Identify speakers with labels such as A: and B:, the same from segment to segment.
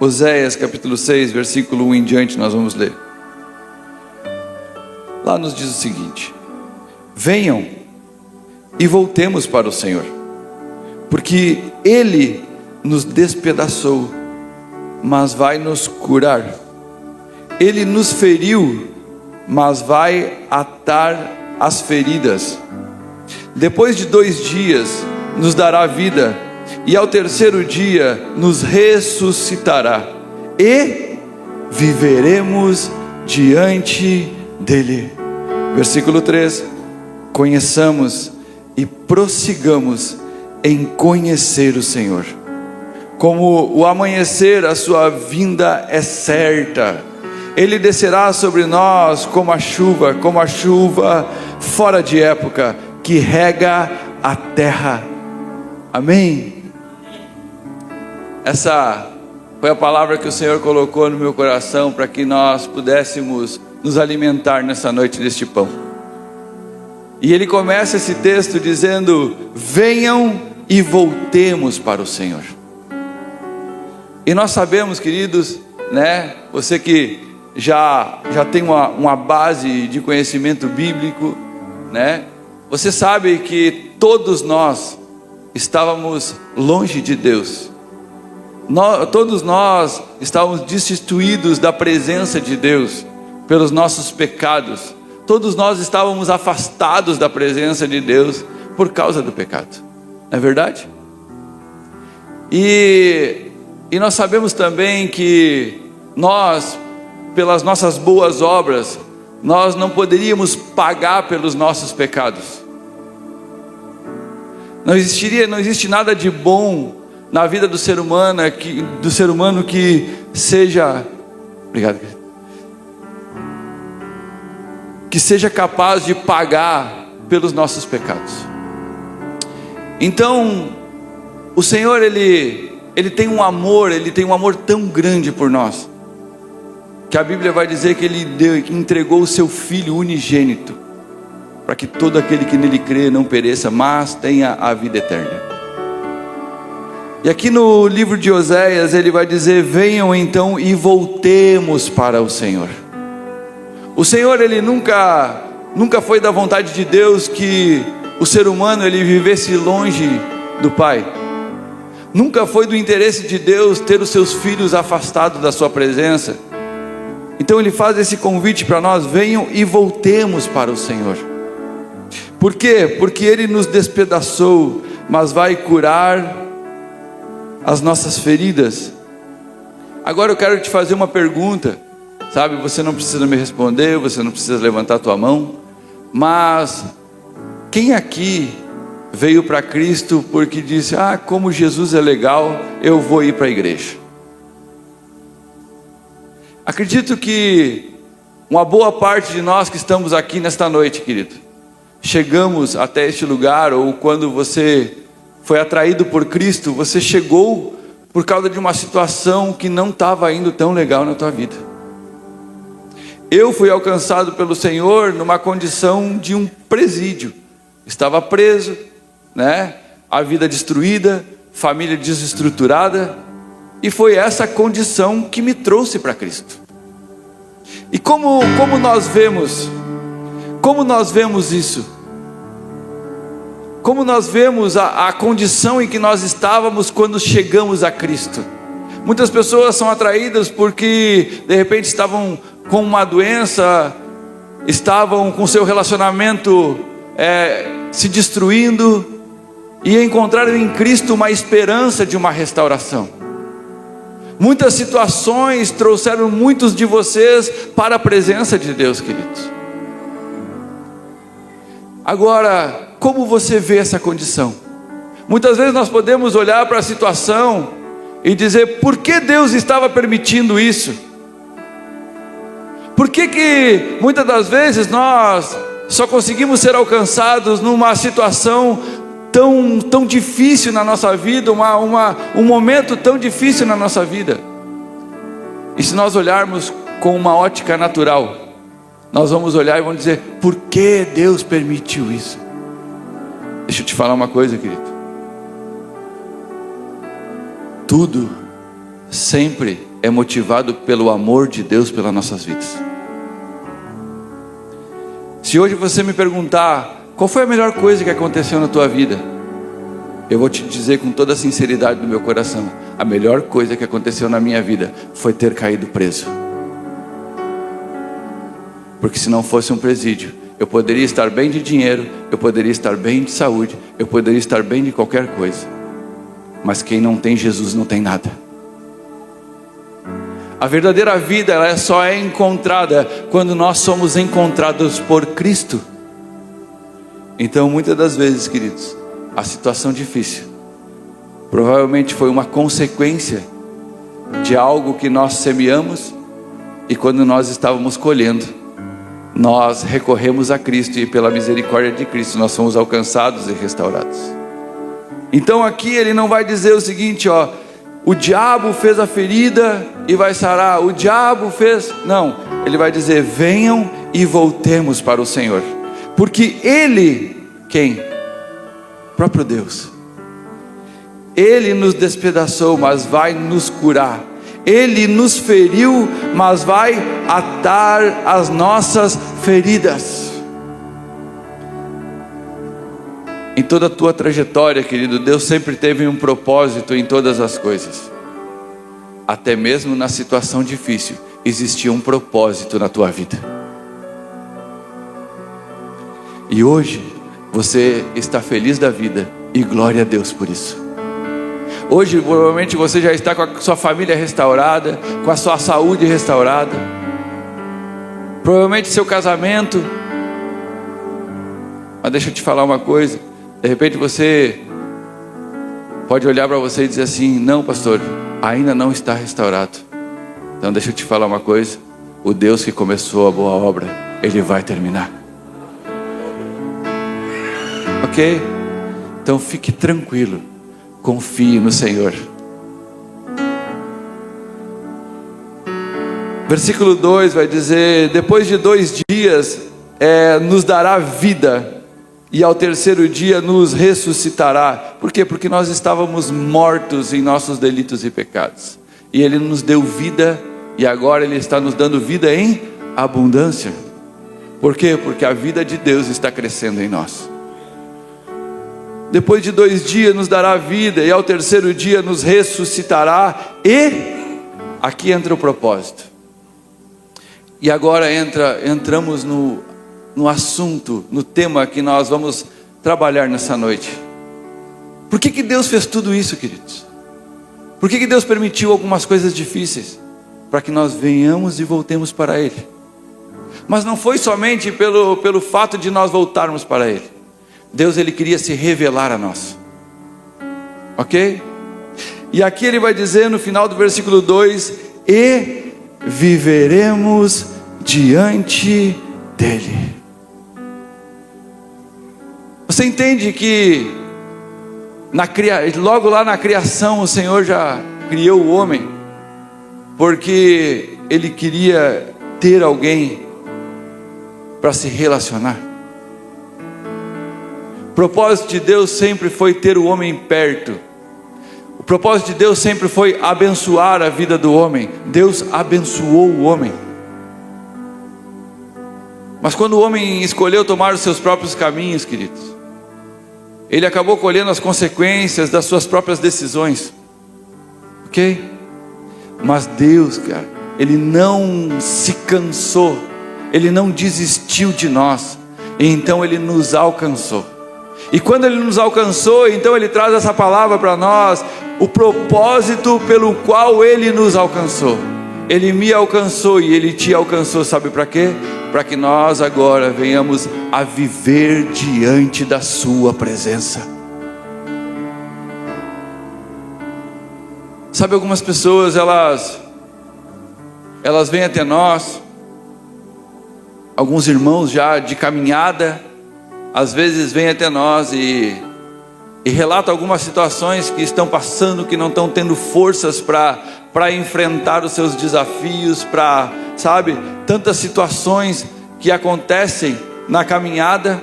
A: Oséias capítulo 6, versículo 1 em diante, nós vamos ler. Lá nos diz o seguinte: venham e voltemos para o Senhor, porque Ele nos despedaçou, mas vai nos curar. Ele nos feriu, mas vai atar as feridas. Depois de 2 dias nos dará vida, e ao terceiro dia nos ressuscitará, e viveremos diante dele. Versículo 3: conheçamos e prossigamos em conhecer o Senhor. Como o amanhecer, a sua vinda é certa. Ele descerá sobre nós como a chuva fora de época, que rega a terra. Amém? Essa foi a palavra que o Senhor colocou no meu coração, para que nós pudéssemos nos alimentar nessa noite deste pão. E ele começa esse texto dizendo: venham e voltemos para o Senhor. E nós sabemos, queridos, né? Você que já tem uma base de conhecimento bíblico, né? Você sabe que todos nós estávamos longe de Deus. Todos nós estávamos destituídos da presença de Deus pelos nossos pecados. Todos nós estávamos afastados da presença de Deus por causa do pecado. Não é verdade? E nós sabemos também que nós, pelas nossas boas obras, nós não poderíamos pagar pelos nossos pecados. Não existe nada de bom na vida do ser humano que seja, obrigado, que seja capaz de pagar pelos nossos pecados. Então, o Senhor, Ele tem um amor tão grande por nós, que a Bíblia vai dizer que Ele entregou o seu Filho unigênito, para que todo aquele que nele crê não pereça, mas tenha a vida eterna. E aqui no livro de Oséias, ele vai dizer: venham então e voltemos para o Senhor. O Senhor, ele nunca foi da vontade de Deus que o ser humano ele vivesse longe do Pai. Nunca foi do interesse de Deus ter os seus filhos afastados da sua presença. Então ele faz esse convite para nós: venham e voltemos para o Senhor. Por quê? Porque Ele nos despedaçou, mas vai curar as nossas feridas. Agora eu quero te fazer uma pergunta, sabe? Você não precisa me responder, você não precisa levantar a tua mão, mas quem aqui veio para Cristo porque disse: como Jesus é legal, eu vou ir para a igreja? Acredito que uma boa parte de nós que estamos aqui nesta noite, querido, chegamos até este lugar, ou quando você foi atraído por Cristo, você chegou por causa de uma situação que não estava indo tão legal na tua vida. Eu fui alcançado pelo Senhor numa condição de um presídio. Estava preso, né? A vida destruída, família desestruturada, e foi essa condição que me trouxe para Cristo. E como nós vemos isso? Como nós vemos a condição em que nós estávamos quando chegamos a Cristo? Muitas pessoas são atraídas porque de repente estavam com uma doença, estavam com seu relacionamento se destruindo, e encontraram em Cristo uma esperança de uma restauração. Muitas situações trouxeram muitos de vocês para a presença de Deus, queridos. Agora, como você vê essa condição? Muitas vezes nós podemos olhar para a situação e dizer: por que Deus estava permitindo isso? Por que muitas das vezes nós só conseguimos ser alcançados numa situação tão difícil na nossa vida, um momento tão difícil na nossa vida? E se nós olharmos com uma ótica natural, nós vamos olhar e vamos dizer: por que Deus permitiu isso? Deixa eu te falar uma coisa, querido. Tudo sempre é motivado pelo amor de Deus pelas nossas vidas. Se hoje você me perguntar qual foi a melhor coisa que aconteceu na tua vida, eu vou te dizer com toda a sinceridade do meu coração: a melhor coisa que aconteceu na minha vida foi ter caído preso. Porque se não fosse um presídio, eu poderia estar bem de dinheiro, eu poderia estar bem de saúde, eu poderia estar bem de qualquer coisa. Mas quem não tem Jesus não tem nada. A verdadeira vida, ela só é encontrada quando nós somos encontrados por Cristo. Então, muitas das vezes, queridos, a situação difícil provavelmente foi uma consequência de algo que nós semeamos, e quando nós estávamos colhendo, nós recorremos a Cristo, e pela misericórdia de Cristo nós fomos alcançados e restaurados. Então aqui ele não vai dizer o seguinte, o diabo fez a ferida e vai sarar, o diabo fez, não, ele vai dizer: venham e voltemos para o Senhor, porque Ele, quem? O próprio Deus, Ele nos despedaçou, mas vai nos curar. Ele nos feriu, mas vai atar as nossas feridas. Em toda a tua trajetória, querido, Deus sempre teve um propósito em todas as coisas. Até mesmo na situação difícil, existia um propósito na tua vida. E hoje, você está feliz da vida, e glória a Deus por isso. Hoje, provavelmente você já está com a sua família restaurada, com a sua saúde restaurada, provavelmente seu casamento. Mas deixa eu te falar uma coisa, de repente você pode olhar para você e dizer assim: não, pastor, ainda não está restaurado. Então deixa eu te falar uma coisa, o Deus que começou a boa obra, Ele vai terminar. Ok? Então fique tranquilo, confie no Senhor. Versículo 2 vai dizer: depois de 2 dias nos dará vida, e ao terceiro dia nos ressuscitará. Por quê? Porque nós estávamos mortos em nossos delitos e pecados, e Ele nos deu vida, e agora Ele está nos dando vida em abundância. Por quê? Porque a vida de Deus está crescendo em nós. Depois de 2 dias nos dará vida, e ao terceiro dia nos ressuscitará. E aqui entra o propósito. E agora entramos no assunto, no tema que nós vamos trabalhar nessa noite. Por que Deus fez tudo isso, queridos? Por que Deus permitiu algumas coisas difíceis? Para que nós venhamos e voltemos para Ele. Mas não foi somente pelo fato de nós voltarmos para Ele. Deus, Ele queria se revelar a nós. Ok? E aqui Ele vai dizer no final do versículo 2: e viveremos diante dEle. Você entende que logo lá na criação o Senhor já criou o homem, porque Ele queria ter alguém para se relacionar. O propósito de Deus sempre foi ter o homem perto. O propósito de Deus sempre foi abençoar a vida do homem. Deus abençoou o homem. Mas quando o homem escolheu tomar os seus próprios caminhos, queridos, ele acabou colhendo as consequências das suas próprias decisões. Ok? Mas Deus, cara, Ele não se cansou, Ele não desistiu de nós, e então Ele nos alcançou. E quando Ele nos alcançou, então Ele traz essa palavra para nós: o propósito pelo qual Ele nos alcançou. Ele me alcançou e Ele te alcançou, sabe para quê? Para que nós agora venhamos a viver diante da sua presença. Sabe, algumas pessoas, elas vêm até nós, alguns irmãos já de caminhada, às vezes vêm até nós e relatam algumas situações que estão passando, que não estão tendo forças para enfrentar os seus desafios, sabe, tantas situações que acontecem na caminhada.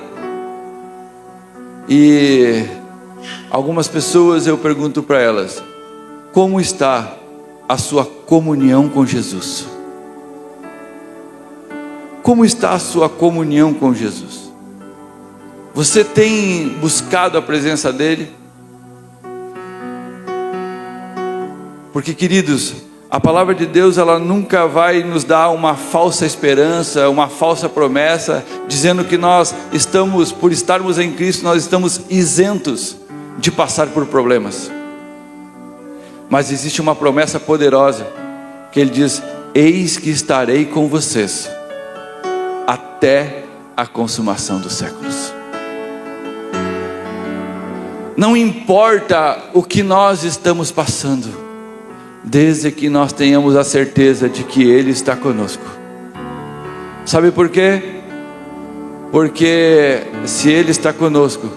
A: E algumas pessoas, eu pergunto para elas: como está a sua comunhão com Jesus? Como está a sua comunhão com Jesus? Você tem buscado a presença dEle? Porque, queridos, a palavra de Deus, ela nunca vai nos dar uma falsa esperança, uma falsa promessa, dizendo que nós estamos, por estarmos em Cristo, nós estamos isentos de passar por problemas. Mas existe uma promessa poderosa, que Ele diz: eis que estarei com vocês, até a consumação dos séculos. Não importa o que nós estamos passando, desde que nós tenhamos a certeza de que Ele está conosco. Sabe por quê? Porque se Ele está conosco,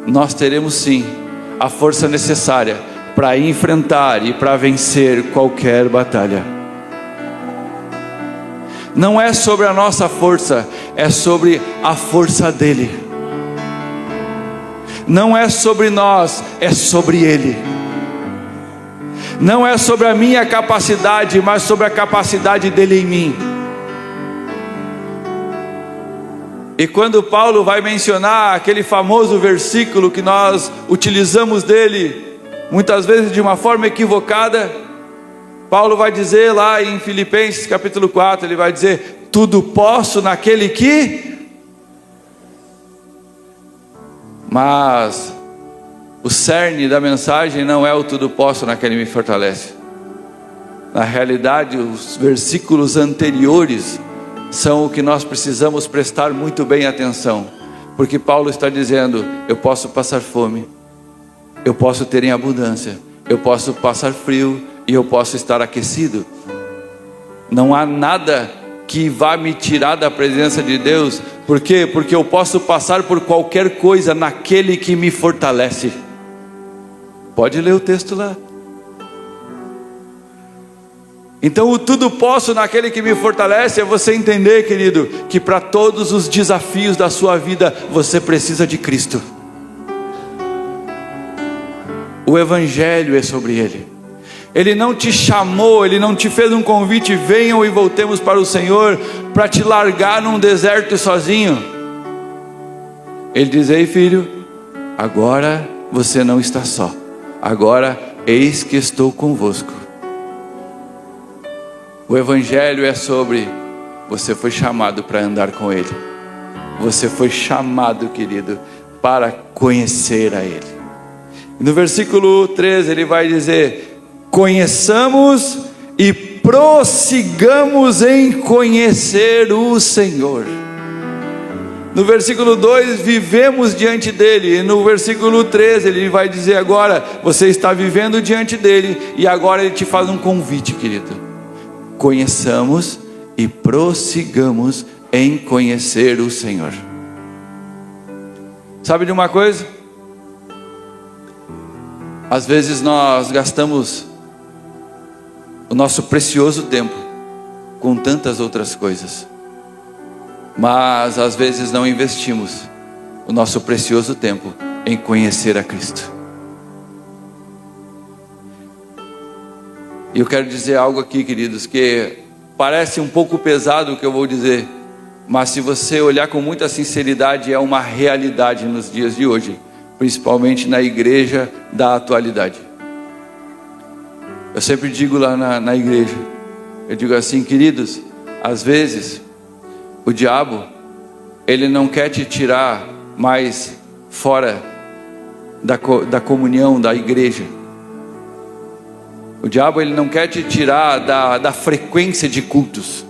A: nós teremos sim a força necessária para enfrentar e para vencer qualquer batalha. Não é sobre a nossa força, é sobre a força dEle. Não é sobre nós, é sobre Ele. Não é sobre a minha capacidade, mas sobre a capacidade dEle em mim. E quando Paulo vai mencionar aquele famoso versículo que nós utilizamos dele, muitas vezes de uma forma equivocada, Paulo vai dizer lá em Filipenses capítulo 4, ele vai dizer: tudo posso naquele que... Mas o cerne da mensagem não é o tudo posso naquele que me fortalece. Na realidade, os versículos anteriores são o que nós precisamos prestar muito bem atenção, porque Paulo está dizendo: eu posso passar fome, eu posso ter em abundância, eu posso passar frio e eu posso estar aquecido. Não há nada que vá me tirar da presença de Deus. Por quê? Porque eu posso passar por qualquer coisa naquele que me fortalece. Pode ler o texto lá. Então o tudo posso naquele que me fortalece é você entender, querido, que para todos os desafios da sua vida você precisa de Cristo. O Evangelho é sobre Ele. Ele não te chamou, Ele não te fez um convite: venham e voltemos para o Senhor, para te largar num deserto sozinho. Ele diz: ei filho, agora você não está só, agora eis que estou convosco. O Evangelho é sobre: você foi chamado para andar com Ele. Você foi chamado, querido, para conhecer a Ele. No versículo 13 ele vai dizer: conheçamos e prossigamos em conhecer o Senhor. No versículo 2, vivemos diante dEle. E no versículo 13 ele vai dizer agora: você está vivendo diante dEle. E agora ele te faz um convite, querido: conheçamos e prossigamos em conhecer o Senhor. Sabe de uma coisa? Às vezes nós gastamos o nosso precioso tempo com tantas outras coisas, mas às vezes não investimos o nosso precioso tempo em conhecer a Cristo. E eu quero dizer algo aqui, queridos, que parece um pouco pesado o que eu vou dizer, mas se você olhar com muita sinceridade, é uma realidade nos dias de hoje, principalmente na igreja da atualidade. Eu sempre digo lá na igreja, eu digo assim: queridos, às vezes o diabo, ele não quer te tirar mais fora da comunhão da igreja. O diabo, ele não quer te tirar da frequência de cultos.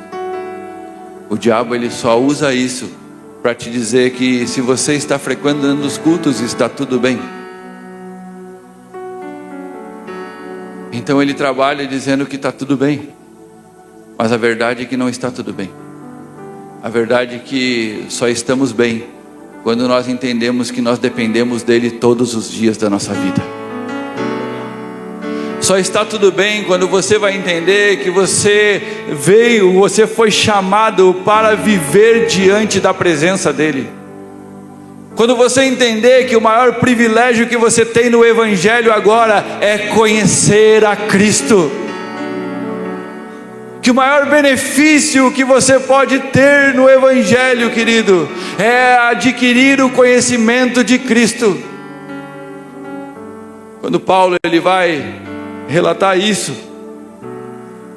A: O diabo, ele só usa isso para te dizer que se você está frequentando os cultos, está tudo bem. Então ele trabalha dizendo que está tudo bem, mas a verdade é que não está tudo bem. A verdade é que só estamos bem quando nós entendemos que nós dependemos dele todos os dias da nossa vida. Só está tudo bem quando você vai entender que você foi chamado para viver diante da presença dele. Quando você entender que o maior privilégio que você tem no Evangelho agora é conhecer a Cristo. que o maior benefício que você pode ter no Evangelho, querido, é adquirir o conhecimento de Cristo. Quando Paulo ele vai relatar isso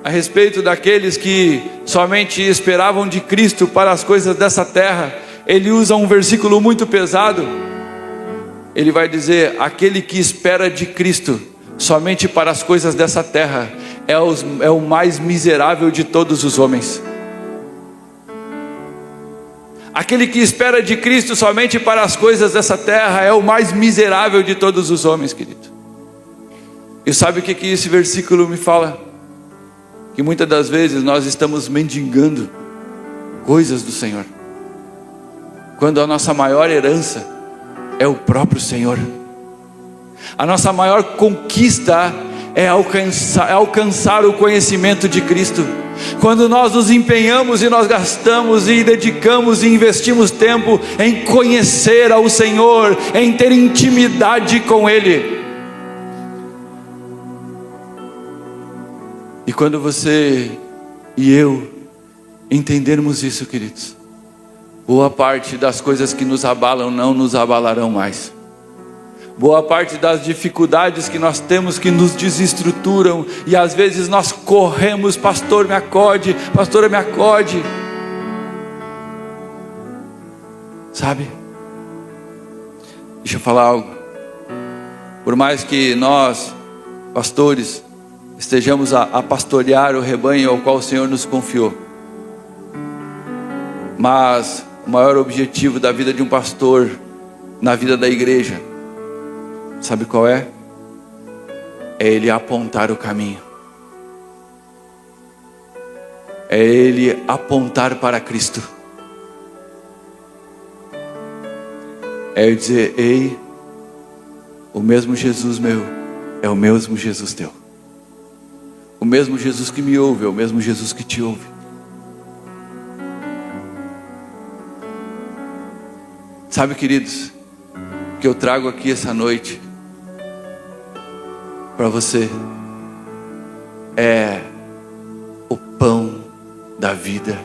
A: a respeito daqueles que somente esperavam de Cristo para as coisas dessa terra, ele usa um versículo muito pesado. Ele vai dizer: aquele que espera de Cristo somente para as coisas dessa terra é o mais miserável de todos os homens. Aquele que espera de Cristo somente para as coisas dessa terra é o mais miserável de todos os homens, querido. E sabe o que esse versículo me fala? Que muitas das vezes nós estamos mendigando coisas do Senhor, quando a nossa maior herança é o próprio Senhor. A nossa maior conquista é alcançar o conhecimento de Cristo. Quando nós nos empenhamos e nós gastamos e dedicamos e investimos tempo em conhecer ao Senhor, em ter intimidade com Ele. E quando você e eu entendermos isso, queridos, boa parte das coisas que nos abalam não nos abalarão mais. Boa parte das dificuldades que nós temos que nos desestruturam, e às vezes nós corremos: pastor me acode, pastora me acode. Sabe? Deixa eu falar algo. Por mais que nós, pastores, estejamos a pastorear o rebanho ao qual o Senhor nos confiou, mas o maior objetivo da vida de um pastor, na vida da igreja, sabe qual é? É ele apontar o caminho. É ele apontar para Cristo. É ele dizer: ei, o mesmo Jesus meu é o mesmo Jesus teu. O mesmo Jesus que me ouve é o mesmo Jesus que te ouve. Sabe, queridos, o que eu trago aqui essa noite para você é o pão da vida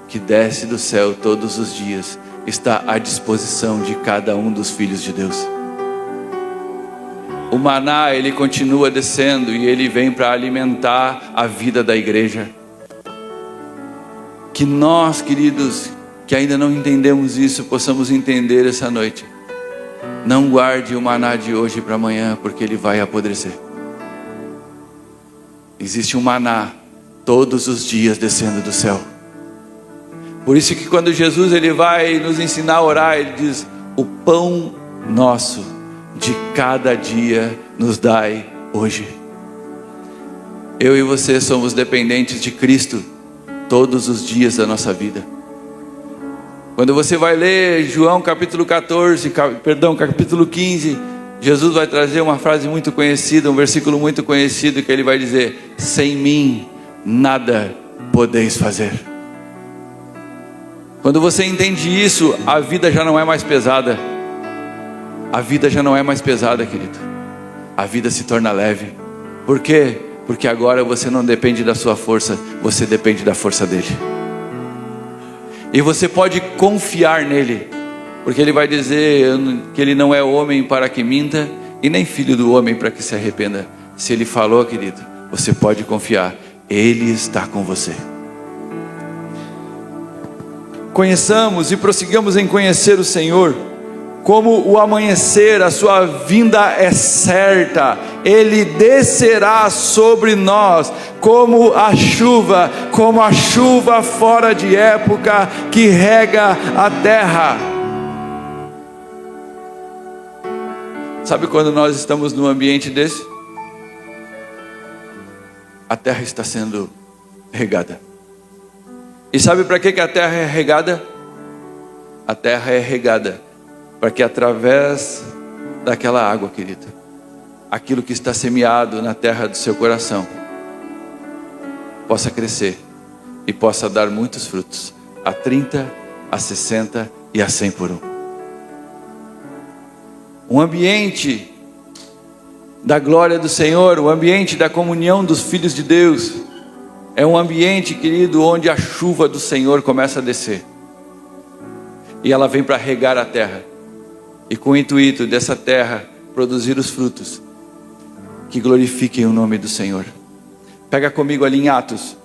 A: que desce do céu todos os dias, está à disposição de cada um dos filhos de Deus. O maná, ele continua descendo e ele vem para alimentar a vida da igreja. Que nós, queridos, que ainda não entendemos isso, possamos entender essa noite. Não guarde o maná de hoje para amanhã, porque ele vai apodrecer. Existe um maná todos os dias descendo do céu. Por isso que quando Jesus ele vai nos ensinar a orar, ele diz: o pão nosso de cada dia nos dai hoje. Eu e você somos dependentes de Cristo todos os dias da nossa vida. Quando você vai ler João capítulo 15, Jesus vai trazer uma frase muito conhecida, um versículo muito conhecido, que ele vai dizer: sem mim nada podeis fazer. Quando você entende isso, a vida já não é mais pesada. A vida já não é mais pesada, querido. A vida se torna leve. Por quê? Porque agora você não depende da sua força, você depende da força dele. E você pode confiar nele, porque ele vai dizer que ele não é homem para que minta, e nem filho do homem para que se arrependa. Se ele falou, querido, você pode confiar, ele está com você. Conheçamos e prossigamos em conhecer o Senhor. Como o amanhecer, a sua vinda é certa. Ele descerá sobre nós como a chuva fora de época que rega a terra. Sabe quando nós estamos num ambiente desse? A terra está sendo regada. E sabe para que a terra é regada? A terra é regada para que através daquela água, querida, aquilo que está semeado na terra do seu coração possa crescer e possa dar muitos frutos, a 30, a 60 e a 100 por um. Um ambiente da glória do Senhor, o ambiente da comunhão dos filhos de Deus, É um ambiente, querido, onde a chuva do Senhor começa a descer. E ela vem para regar a terra. E com o intuito dessa terra produzir os frutos que glorifiquem o nome do Senhor. Pega comigo ali em Atos.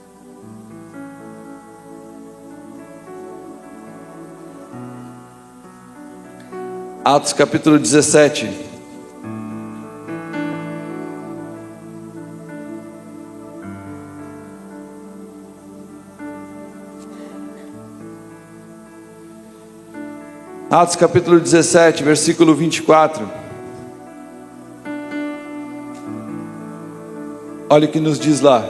A: Atos capítulo 17. Atos capítulo 17, versículo 24. Olha o que nos diz lá.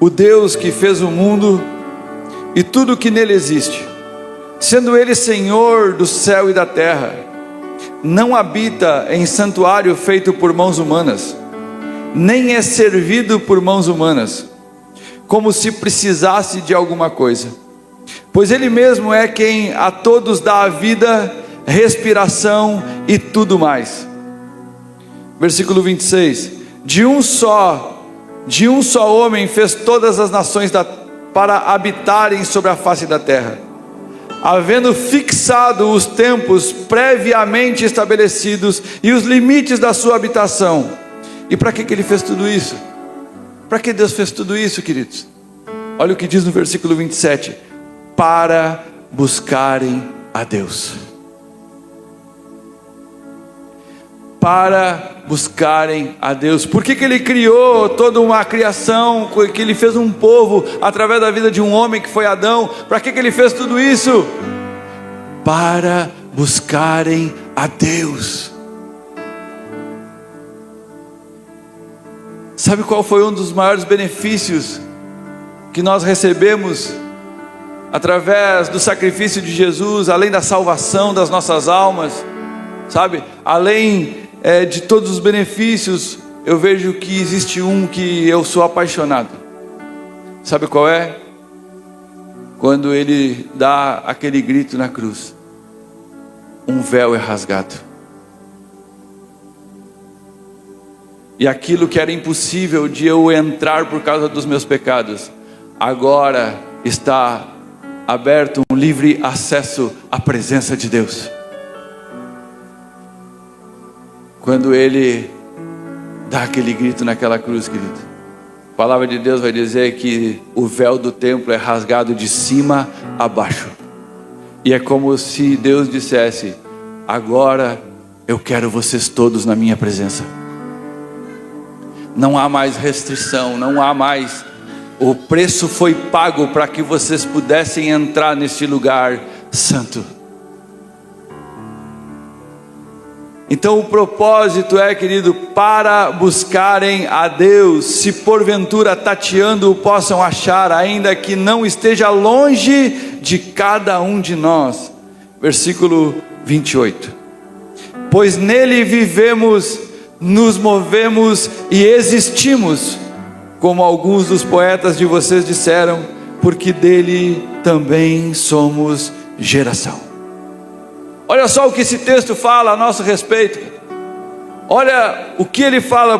A: O Deus que fez o mundo e tudo o que nele existe, sendo Ele Senhor do céu e da terra, não habita em santuário feito por mãos humanas, nem é servido por mãos humanas, como se precisasse de alguma coisa, pois Ele mesmo é quem a todos dá a vida, respiração e tudo mais. Versículo 26. De um só homem fez todas as nações para habitarem sobre a face da terra, havendo fixado os tempos previamente estabelecidos e os limites da sua habitação. E para que Ele fez tudo isso? Para que Deus fez tudo isso, queridos? Olha o que diz no versículo 27. Para buscarem a Deus. Para buscarem a Deus. Por que Ele criou toda uma criação, que Ele fez um povo através da vida de um homem que foi Adão? Para que Ele fez tudo isso? Para buscarem a Deus. Sabe qual foi um dos maiores benefícios que nós recebemos através do sacrifício de Jesus, além da salvação das nossas almas? Sabe, além de todos os benefícios, eu vejo que existe um que eu sou apaixonado. Sabe qual é? Quando Ele dá aquele grito na cruz: um véu é rasgado. E aquilo que era impossível de eu entrar por causa dos meus pecados, agora está aberto um livre acesso à presença de Deus. Quando Ele dá aquele grito naquela cruz, querido, a palavra de Deus vai dizer que o véu do templo é rasgado de cima a baixo. E é como se Deus dissesse: agora eu quero vocês todos na minha presença. Não há mais restrição, não há mais. O preço foi pago para que vocês pudessem entrar neste lugar santo. Então o propósito é, querido, para buscarem a Deus. Se porventura tateando o possam achar, ainda que não esteja longe de cada um de nós. Versículo 28. Pois nele vivemos, nos movemos e existimos, como alguns dos poetas de vocês disseram, porque dele também somos geração. Olha só o que esse texto fala a nosso respeito. Olha o que ele fala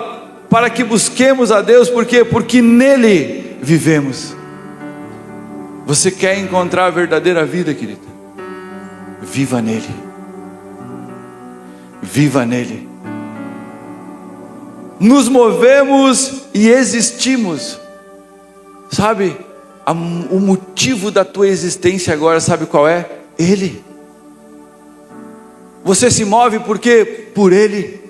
A: para que busquemos a Deus. Por quê? Porque nele vivemos. Você quer encontrar a verdadeira vida, querido? Viva nele. Viva nele. Nos movemos e existimos. Sabe, o motivo da tua existência agora, sabe qual é? Ele. Você se move por quê? Por Ele.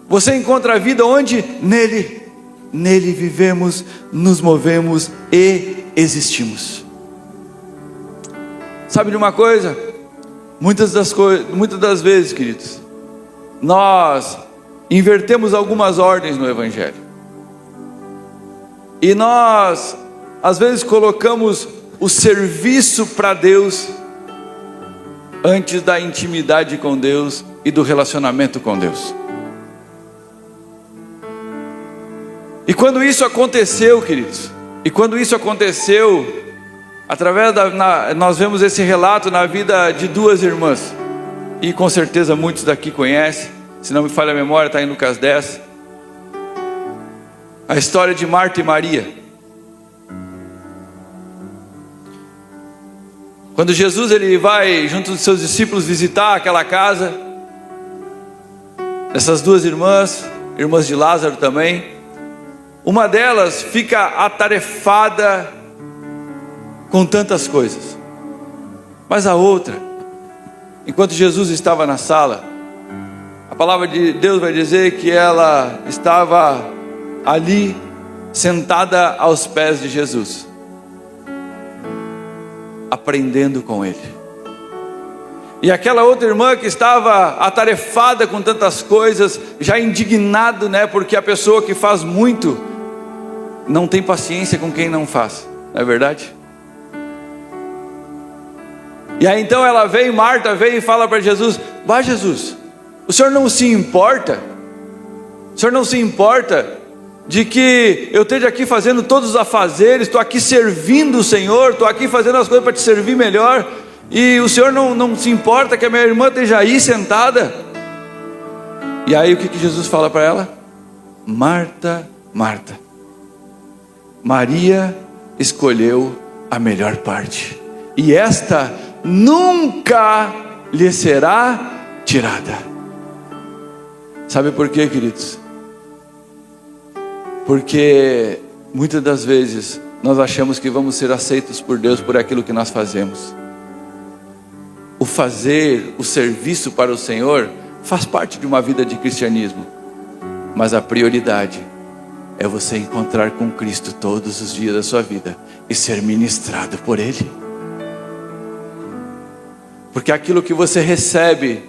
A: Você encontra a vida onde? Nele. Nele vivemos, nos movemos e existimos. Sabe de uma coisa? Muitas das vezes, queridos, nós invertemos algumas ordens no Evangelho. E nós, às vezes, colocamos o serviço para Deus antes da intimidade com Deus e do relacionamento com Deus. E quando isso aconteceu, queridos, nós vemos esse relato na vida de duas irmãs, e com certeza muitos daqui conhecem, Se não me falha a memória, está em Lucas 10. A história de Marta e Maria. Quando Jesus ele vai junto dos seus discípulos visitar aquela casa, essas duas irmãs de Lázaro também, uma delas fica atarefada com tantas coisas, mas a outra, enquanto Jesus estava na sala, a palavra de Deus vai dizer que ela estava ali, sentada aos pés de Jesus, aprendendo com Ele. E aquela outra irmã que estava atarefada com tantas coisas, já indignado, porque a pessoa que faz muito, não tem paciência com quem não faz, não é verdade? E aí então Marta veio e fala para Jesus: "Vai, Jesus, o Senhor não se importa? O Senhor não se importa de que eu esteja aqui fazendo todos os afazeres, estou aqui servindo o Senhor, estou aqui fazendo as coisas para te servir melhor, e o Senhor não se importa que a minha irmã esteja aí sentada?" E aí o que Jesus fala para ela? Marta, Marta, Maria escolheu a melhor parte, e esta nunca lhe será tirada. Sabe por quê, queridos? Porque muitas das vezes nós achamos que vamos ser aceitos por Deus por aquilo que nós fazemos. O fazer, o serviço para o Senhor faz parte de uma vida de cristianismo, mas a prioridade é você encontrar com Cristo todos os dias da sua vida e ser ministrado por Ele. Porque aquilo que você recebe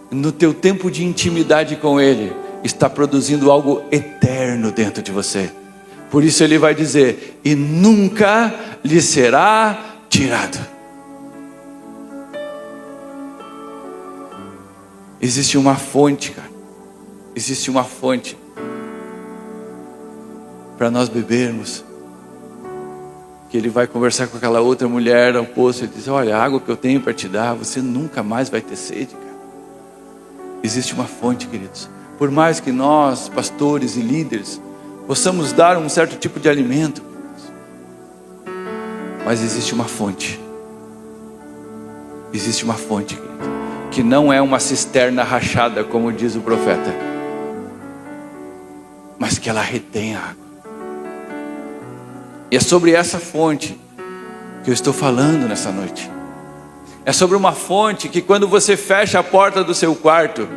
A: no teu tempo de intimidade com Ele está produzindo algo eterno dentro de você. Por isso Ele vai dizer: "E nunca lhe será tirado." Existe uma fonte, cara. Existe uma fonte para nós bebermos. Que Ele vai conversar com aquela outra mulher ao poço e diz: "Olha, a água que eu tenho para te dar, você nunca mais vai ter sede, cara." Existe uma fonte, queridos. Por mais que nós, pastores e líderes, possamos dar um certo tipo de alimento, mas existe uma fonte. Existe uma fonte, querido, que não é uma cisterna rachada, como diz o profeta, mas que ela retém a água. E é sobre essa fonte que eu estou falando nessa noite. É sobre uma fonte que quando você fecha a porta do seu quarto,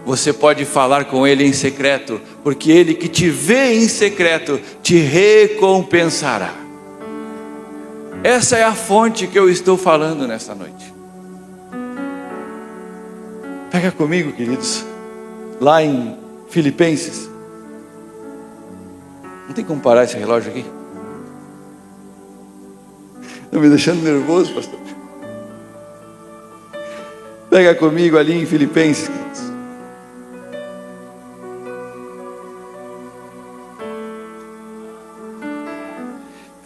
A: você pode falar com Ele em secreto, porque Ele que te vê em secreto te recompensará. Essa é a fonte que eu estou falando nessa noite. Pega comigo, queridos, lá em Filipenses. Não tem como parar esse relógio aqui? Está me deixando nervoso, pastor. Pega comigo ali em Filipenses, queridos.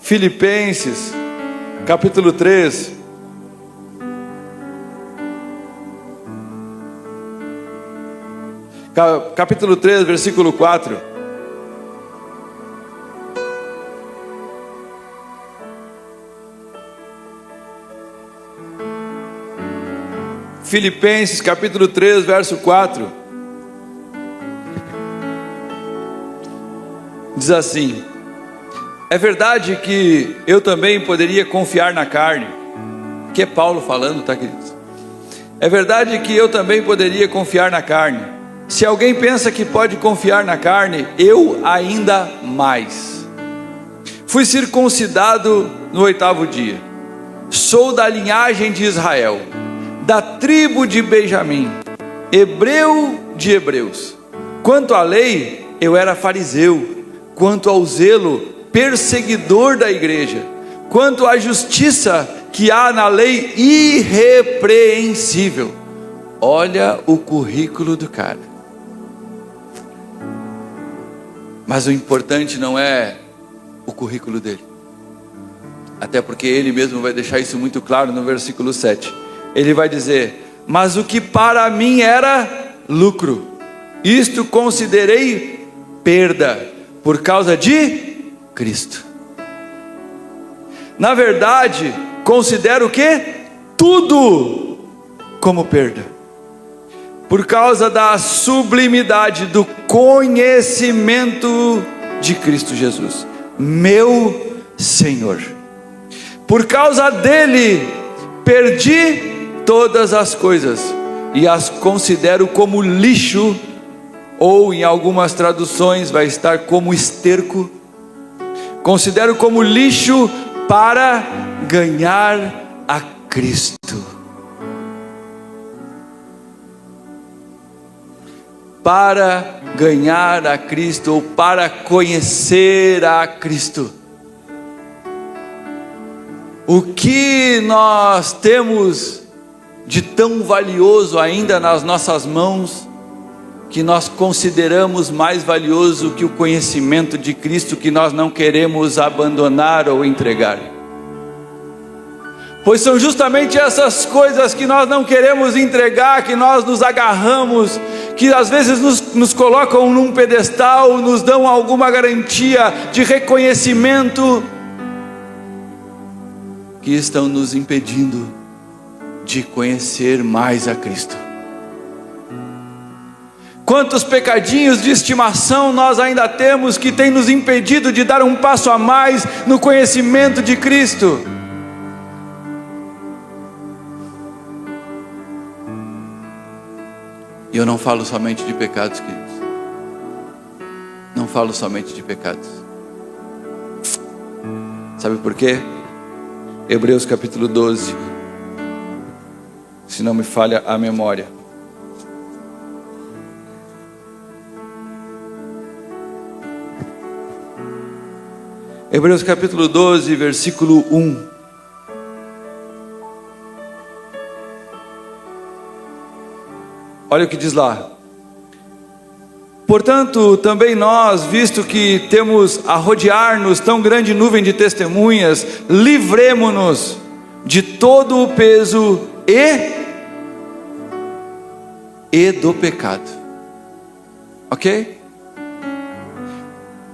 A: Filipenses, capítulo 3. Capítulo 3, versículo 4. Filipenses, capítulo 3, verso 4. Diz assim: "É verdade que eu também poderia confiar na carne." Que é Paulo falando, tá, queridos? "É verdade que eu também poderia confiar na carne. Se alguém pensa que pode confiar na carne, eu ainda mais. Fui circuncidado no 8º dia. Sou da linhagem de Israel, da tribo de Benjamim, hebreu de hebreus. Quanto à lei, eu era fariseu. Quanto ao zelo, perseguidor da igreja. Quanto à justiça que há na lei, irrepreensível." Olha o currículo do cara. Mas o importante não é o currículo dele. Até porque ele mesmo vai deixar isso muito claro no versículo 7. Ele vai dizer: "Mas o que para mim era lucro, Isto considerei perda por causa de Cristo. Na verdade, considero o quê? Tudo como perda, por causa da sublimidade do conhecimento de Cristo Jesus, meu Senhor. Por causa dele, perdi todas as coisas e as considero como lixo, ou em algumas traduções vai estar como esterco. Considero como lixo para ganhar a Cristo. Para ganhar a Cristo, ou para conhecer a Cristo. O que nós temos de tão valioso ainda nas nossas mãos, que nós consideramos mais valioso que o conhecimento de Cristo, que nós não queremos abandonar ou entregar? Pois são justamente essas coisas que nós não queremos entregar, que nós nos agarramos, que às vezes nos colocam num pedestal, nos dão alguma garantia de reconhecimento, que estão nos impedindo de conhecer mais a Cristo. Quantos pecadinhos de estimação nós ainda temos que tem nos impedido de dar um passo a mais no conhecimento de Cristo? E eu não falo somente de pecados, queridos. Não falo somente de pecados. Sabe por quê? Hebreus capítulo 12, se não me falha a memória. Hebreus capítulo 12, versículo 1. Olha o que diz lá. Portanto, também nós, visto que temos a rodear-nos tão grande nuvem de testemunhas, livremo-nos de todo o peso e do pecado. Ok?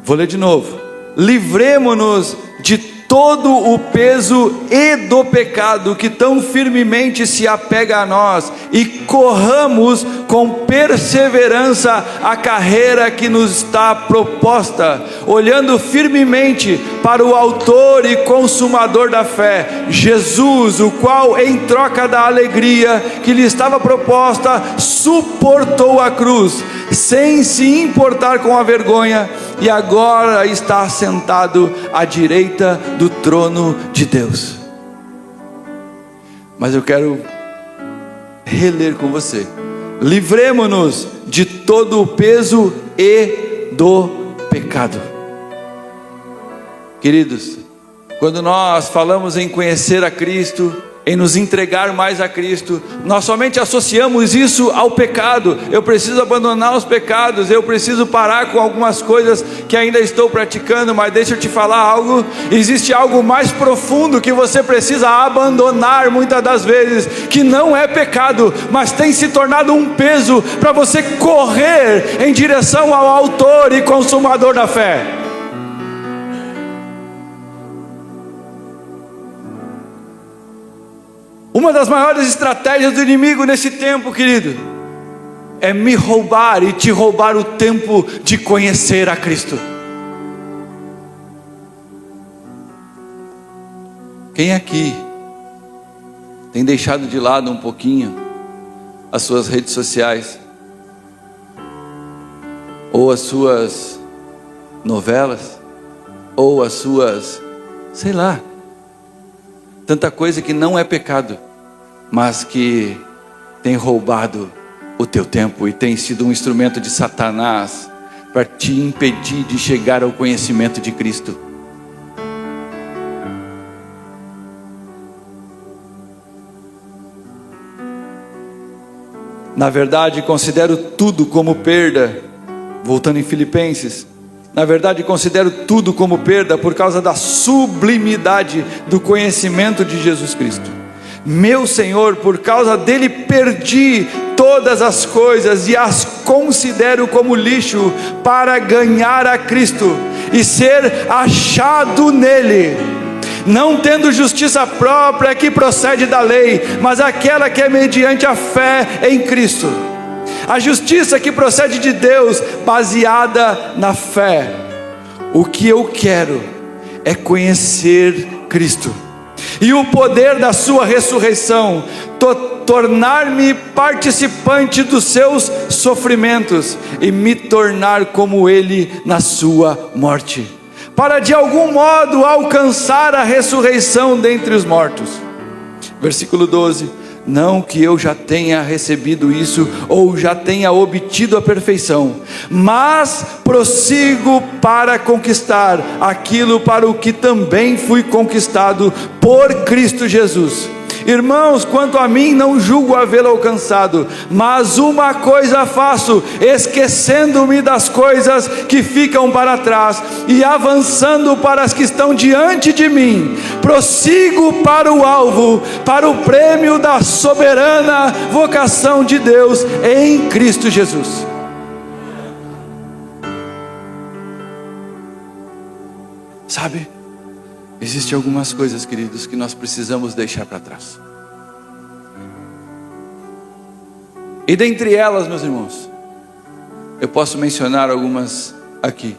A: Vou ler de novo. Livremo-nos de todo o peso e do pecado que tão firmemente se apega a nós, e corramos com perseverança a carreira que nos está proposta, olhando firmemente para o autor e consumador da fé, Jesus, o qual em troca da alegria que lhe estava proposta, suportou a cruz, sem se importar com a vergonha, e agora está sentado à direita do trono de Deus. Mas eu quero reler com você. Livremo-nos de todo o peso e do pecado. Queridos, quando nós falamos em conhecer a Cristo, em nos entregar mais a Cristo, nós somente associamos isso ao pecado. Eu preciso abandonar os pecados, eu preciso parar com algumas coisas que ainda estou praticando. Mas deixa eu te falar algo, existe algo mais profundo que você precisa abandonar muitas das vezes, que não é pecado, mas tem se tornado um peso para você correr em direção ao autor e consumador da fé. Uma das maiores estratégias do inimigo nesse tempo, querido, é me roubar e te roubar o tempo de conhecer a Cristo. Quem aqui tem deixado de lado um pouquinho as suas redes sociais, ou as suas novelas, ou as suas, sei lá, tanta coisa que não é pecado, mas que tem roubado o teu tempo e tem sido um instrumento de Satanás para te impedir de chegar ao conhecimento de Cristo? Na verdade, considero tudo como perda, voltando em Filipenses, na verdade considero tudo como perda por causa da sublimidade do conhecimento de Jesus Cristo, meu Senhor, por causa dele perdi todas as coisas e as considero como lixo para ganhar a Cristo e ser achado nele, não tendo justiça própria que procede da lei, mas aquela que é mediante a fé em Cristo, a justiça que procede de Deus, baseada na fé. O que eu quero é conhecer Cristo e o poder da sua ressurreição, tornar-me participante dos seus sofrimentos e me tornar como ele na sua morte, para de algum modo alcançar a ressurreição dentre os mortos. Versículo 12: não que eu já tenha recebido isso, ou já tenha obtido a perfeição, mas prossigo para conquistar aquilo para o que também fui conquistado por Cristo Jesus. Irmãos, quanto a mim, não julgo havê-lo alcançado, mas uma coisa faço, esquecendo-me das coisas que ficam para trás e avançando para as que estão diante de mim, prossigo para o alvo, para o prêmio da soberana vocação de Deus em Cristo Jesus. Sabe? Existem algumas coisas, queridos, que nós precisamos deixar para trás. E dentre elas, meus irmãos, eu posso mencionar algumas aqui.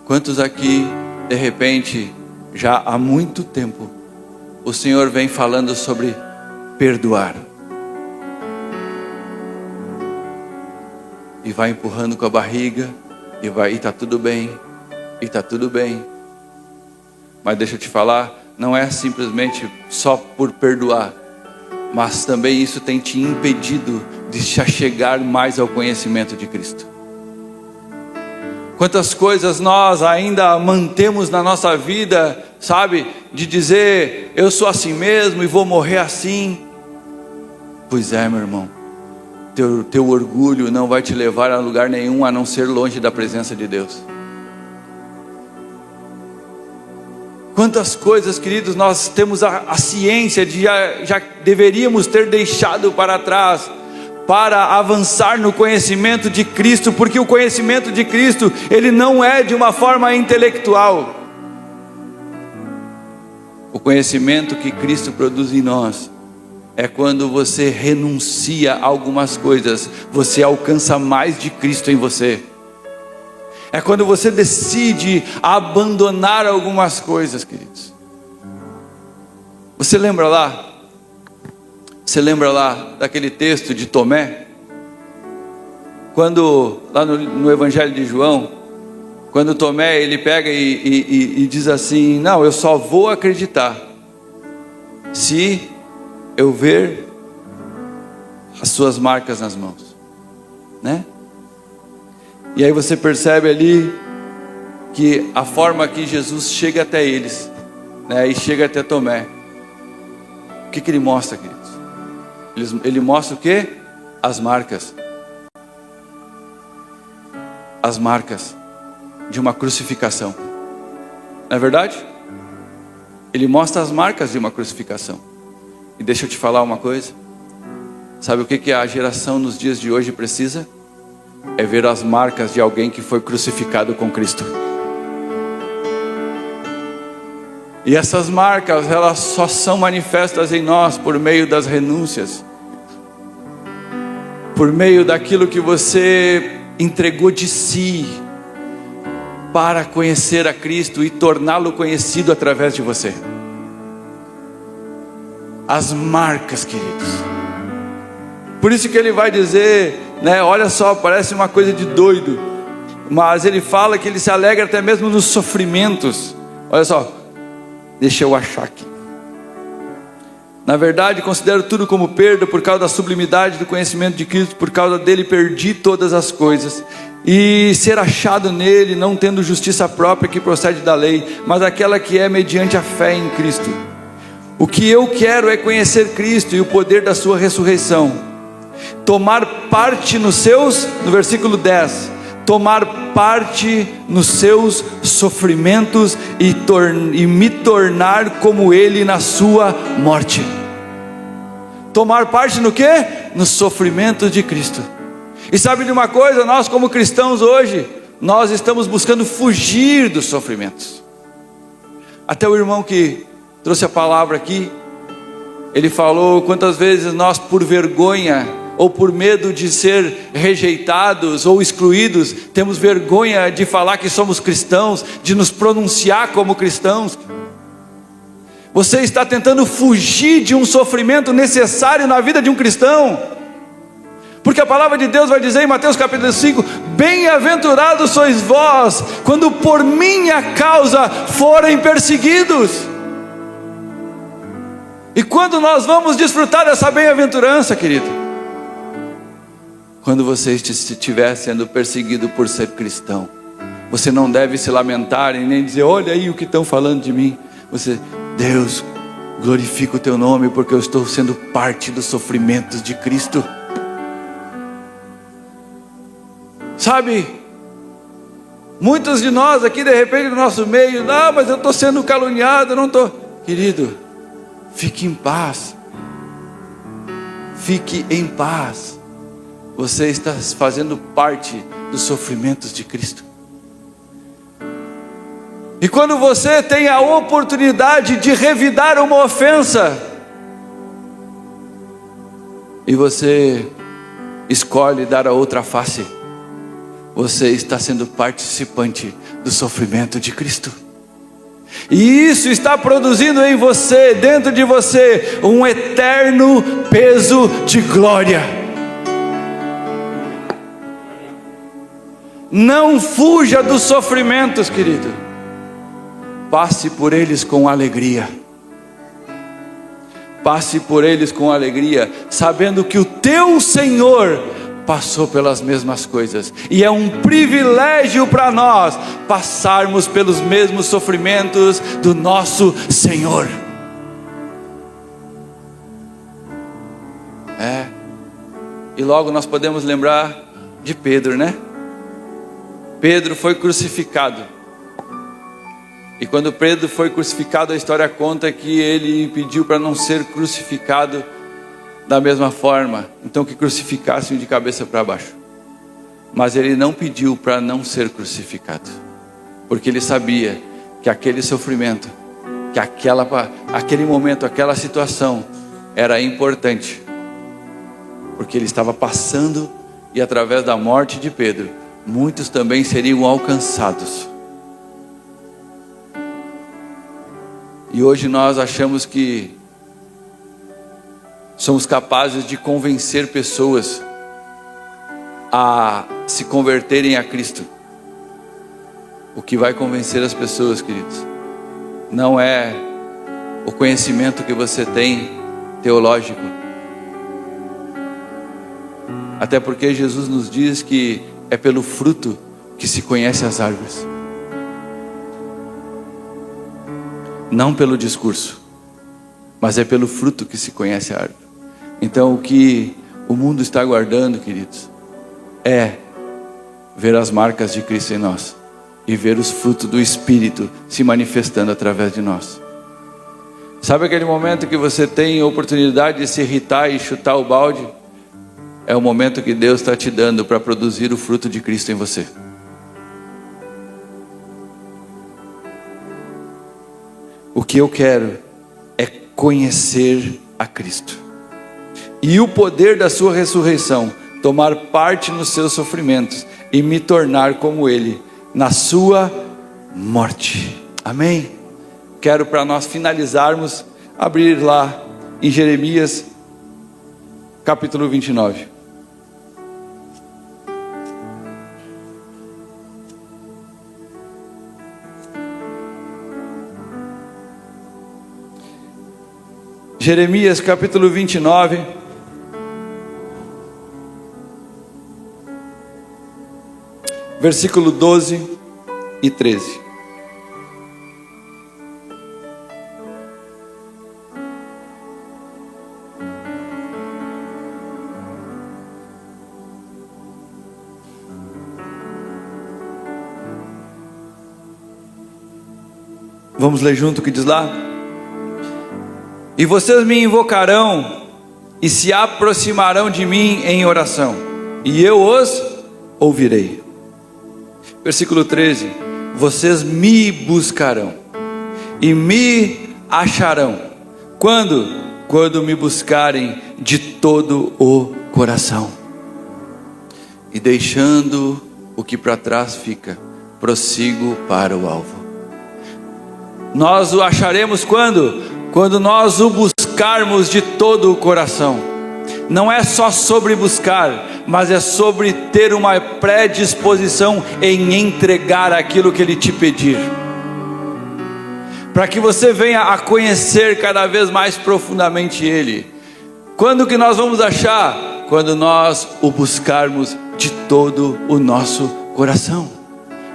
A: Quantos aqui, de repente, já há muito tempo, o Senhor vem falando sobre perdoar, e vai empurrando com a barriga, e está tudo bem, e está tudo bem. Mas deixa eu te falar, não é simplesmente só por perdoar, mas também isso tem te impedido de se achegar mais ao conhecimento de Cristo. Quantas coisas nós ainda mantemos na nossa vida, sabe? De dizer, eu sou assim mesmo e vou morrer assim. Pois é, meu irmão, teu orgulho não vai te levar a lugar nenhum, a não ser longe da presença de Deus. Quantas coisas, queridos, nós temos a ciência de já deveríamos ter deixado para trás, para avançar no conhecimento de Cristo, porque o conhecimento de Cristo, ele não é de uma forma intelectual. O conhecimento que Cristo produz em nós, é quando você renuncia a algumas coisas, você alcança mais de Cristo em você. É quando você decide abandonar algumas coisas, queridos. Você lembra lá? Você lembra lá daquele texto de Tomé? Quando, lá no Evangelho de João, quando Tomé, ele pega e diz assim, não, eu só vou acreditar se eu ver as suas marcas nas mãos, né? E aí você percebe ali que a forma que Jesus chega até eles, né, e chega até Tomé, o que ele mostra, queridos? Ele mostra o que? As marcas. As marcas de uma crucificação. Não é verdade? Ele mostra as marcas de uma crucificação. E deixa eu te falar uma coisa. Sabe o que a geração nos dias de hoje precisa? É ver as marcas de alguém que foi crucificado com Cristo. E essas marcas, elas só são manifestas em nós por meio das renúncias, por meio daquilo que você entregou de si para conhecer a Cristo e torná-lo conhecido através de você. As marcas, queridos. Por isso que ele vai dizer, né, olha só, parece uma coisa de doido, mas ele fala que ele se alegra até mesmo nos sofrimentos. Olha só, deixa eu achar aqui. Na verdade, considero tudo como perda por causa da sublimidade do conhecimento de Cristo. Por causa dele perdi todas as coisas, e ser achado nele, não tendo justiça própria que procede da lei, mas aquela que é mediante a fé em Cristo. O que eu quero é conhecer Cristo e o poder da sua ressurreição, tomar parte nos seus, no versículo 10, tomar parte nos seus sofrimentos e me tornar como ele na sua morte. tomar parte no quê? No sofrimento de Cristo. E sabe de uma coisa? Nós como cristãos hoje, nós estamos buscando fugir dos sofrimentos. Até o irmão que trouxe a palavra aqui, ele falou quantas vezes nós, por vergonha ou por medo de ser rejeitados ou excluídos, temos vergonha de falar que somos cristãos, de nos pronunciar como cristãos. Você está tentando fugir de um sofrimento necessário na vida de um cristão, porque a palavra de Deus vai dizer em Mateus capítulo 5: bem-aventurados sois vós, quando por minha causa forem perseguidos. E quando nós vamos desfrutar dessa bem-aventurança, querido? Quando você estiver sendo perseguido por ser cristão. Você não deve se lamentar e nem dizer: olha aí o que estão falando de mim. Você: Deus, glorifica o teu nome, porque eu estou sendo parte dos sofrimentos de Cristo. Sabe, muitos de nós aqui de repente no nosso meio: não, mas eu estou sendo caluniado, eu não estou. Querido, fique em paz. Fique em paz. Você está fazendo parte dos sofrimentos de Cristo. E quando você tem a oportunidade de revidar uma ofensa, e você escolhe dar a outra face, você está sendo participante do sofrimento de Cristo. E isso está produzindo em você, dentro de você, um eterno peso de glória. Não fuja dos sofrimentos, querido. Passe por eles com alegria. Passe por eles com alegria, sabendo que o teu Senhor passou pelas mesmas coisas. E é um privilégio para nós passarmos pelos mesmos sofrimentos do nosso Senhor. E logo nós podemos lembrar de Pedro, né? Pedro foi crucificado. E quando Pedro foi crucificado, a história conta que ele pediu para não ser crucificado da mesma forma, então que crucificassem de cabeça para baixo. Mas ele não pediu para não ser crucificado, porque ele sabia que aquele sofrimento, que aquele momento, aquela situação era importante, porque ele estava passando, e através da morte de Pedro, muitos também seriam alcançados. E hoje nós achamos que somos capazes de convencer pessoas a se converterem a Cristo. O que vai convencer as pessoas, queridos, não é o conhecimento que você tem teológico. Até porque Jesus nos diz que é pelo fruto que se conhece as árvores, não pelo discurso, mas é pelo fruto que se conhece a árvore. Então o que o mundo está aguardando, queridos, é ver as marcas de Cristo em nós e ver os frutos do Espírito se manifestando através de nós. Sabe aquele momento que você tem a oportunidade de se irritar e chutar o balde? É o momento que Deus está te dando para produzir o fruto de Cristo em você. O que eu quero é conhecer a Cristo e o poder da sua ressurreição, tomar parte nos seus sofrimentos e me tornar como Ele na sua morte. Amém? Quero, para nós finalizarmos, abrir lá em Jeremias capítulo 29. Jeremias capítulo 29, versículo 12 e 13. Vamos ler junto o que diz lá? E vocês me invocarão e se aproximarão de mim em oração, e eu os ouvirei. Versículo 13: vocês me buscarão e me acharão. Quando? Quando me buscarem de todo o coração. E deixando o que para trás fica, prossigo para o alvo. Nós o acharemos quando? Quando nós o buscarmos de todo o coração. Não é só sobre buscar, mas é sobre ter uma predisposição em entregar aquilo que Ele te pedir, para que você venha a conhecer cada vez mais profundamente Ele. Quando que nós vamos achar? Quando nós o buscarmos de todo o nosso coração.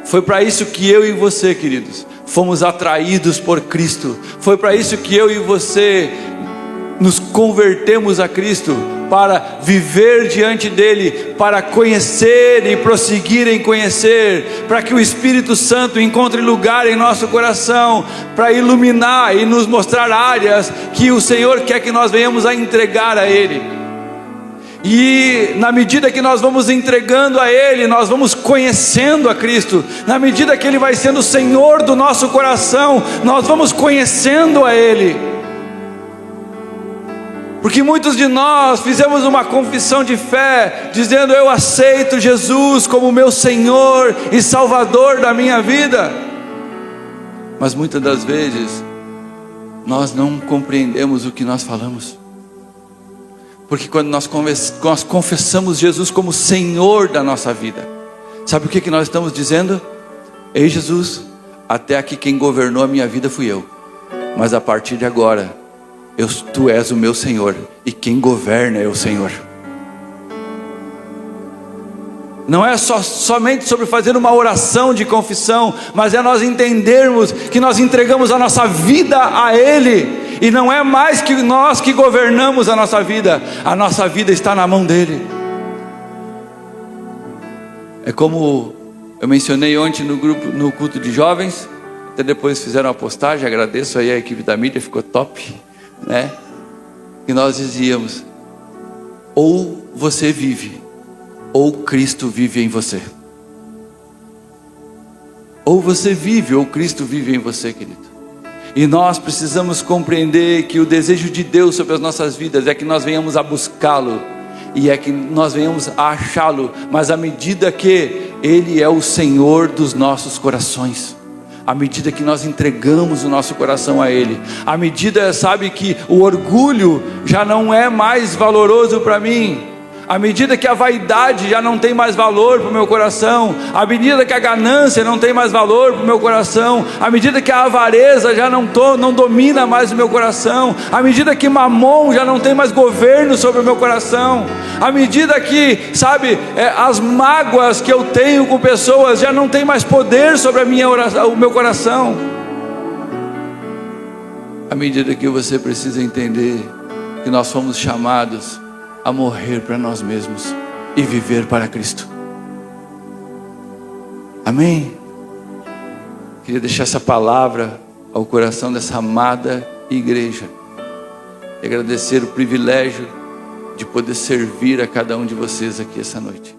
A: Foi para isso que eu e você, queridos, fomos atraídos por Cristo. Foi para isso que eu e você nos convertemos a Cristo, para viver diante dEle, para conhecer e prosseguir em conhecer, para que o Espírito Santo encontre lugar em nosso coração, para iluminar e nos mostrar áreas que o Senhor quer que nós venhamos a entregar a Ele. E na medida que nós vamos entregando a Ele, nós vamos conhecendo a Cristo. Na medida que Ele vai sendo o Senhor do nosso coração, nós vamos conhecendo a Ele. Porque muitos de nós fizemos uma confissão de fé, dizendo: eu aceito Jesus como meu Senhor e Salvador da minha vida. Mas muitas das vezes, nós não compreendemos o que nós falamos. Porque quando nós confessamos Jesus como Senhor da nossa vida, sabe o que nós estamos dizendo? Ei Jesus, até aqui quem governou a minha vida fui eu, mas a partir de agora, Tu és o meu Senhor, e quem governa é o Senhor. Não é somente sobre fazer uma oração de confissão, mas é nós entendermos que nós entregamos a nossa vida a Ele, e não é mais que nós que governamos a nossa vida está na mão dEle. É como eu mencionei ontem no culto de jovens, até depois fizeram uma postagem, agradeço aí a equipe da mídia, ficou top, né? E nós dizíamos: ou você vive, ou Cristo vive em você. Ou você vive, ou Cristo vive em você, querido. E nós precisamos compreender que o desejo de Deus sobre as nossas vidas é que nós venhamos a buscá-lo, e é que nós venhamos a achá-lo, mas à medida que Ele é o Senhor dos nossos corações, à medida que nós entregamos o nosso coração a Ele, à medida, sabe, que o orgulho já não é mais valoroso para mim, à medida que a vaidade já não tem mais valor para o meu coração, à medida que a ganância não tem mais valor para o meu coração, à medida que a avareza já não domina mais o meu coração, à medida que Mamon já não tem mais governo sobre o meu coração, à medida que, sabe, as mágoas que eu tenho com pessoas já não tem mais poder sobre o meu coração, à medida que você precisa entender que nós fomos chamados a morrer para nós mesmos e viver para Cristo. Amém? Queria deixar essa palavra ao coração dessa amada igreja e agradecer o privilégio de poder servir a cada um de vocês aqui essa noite.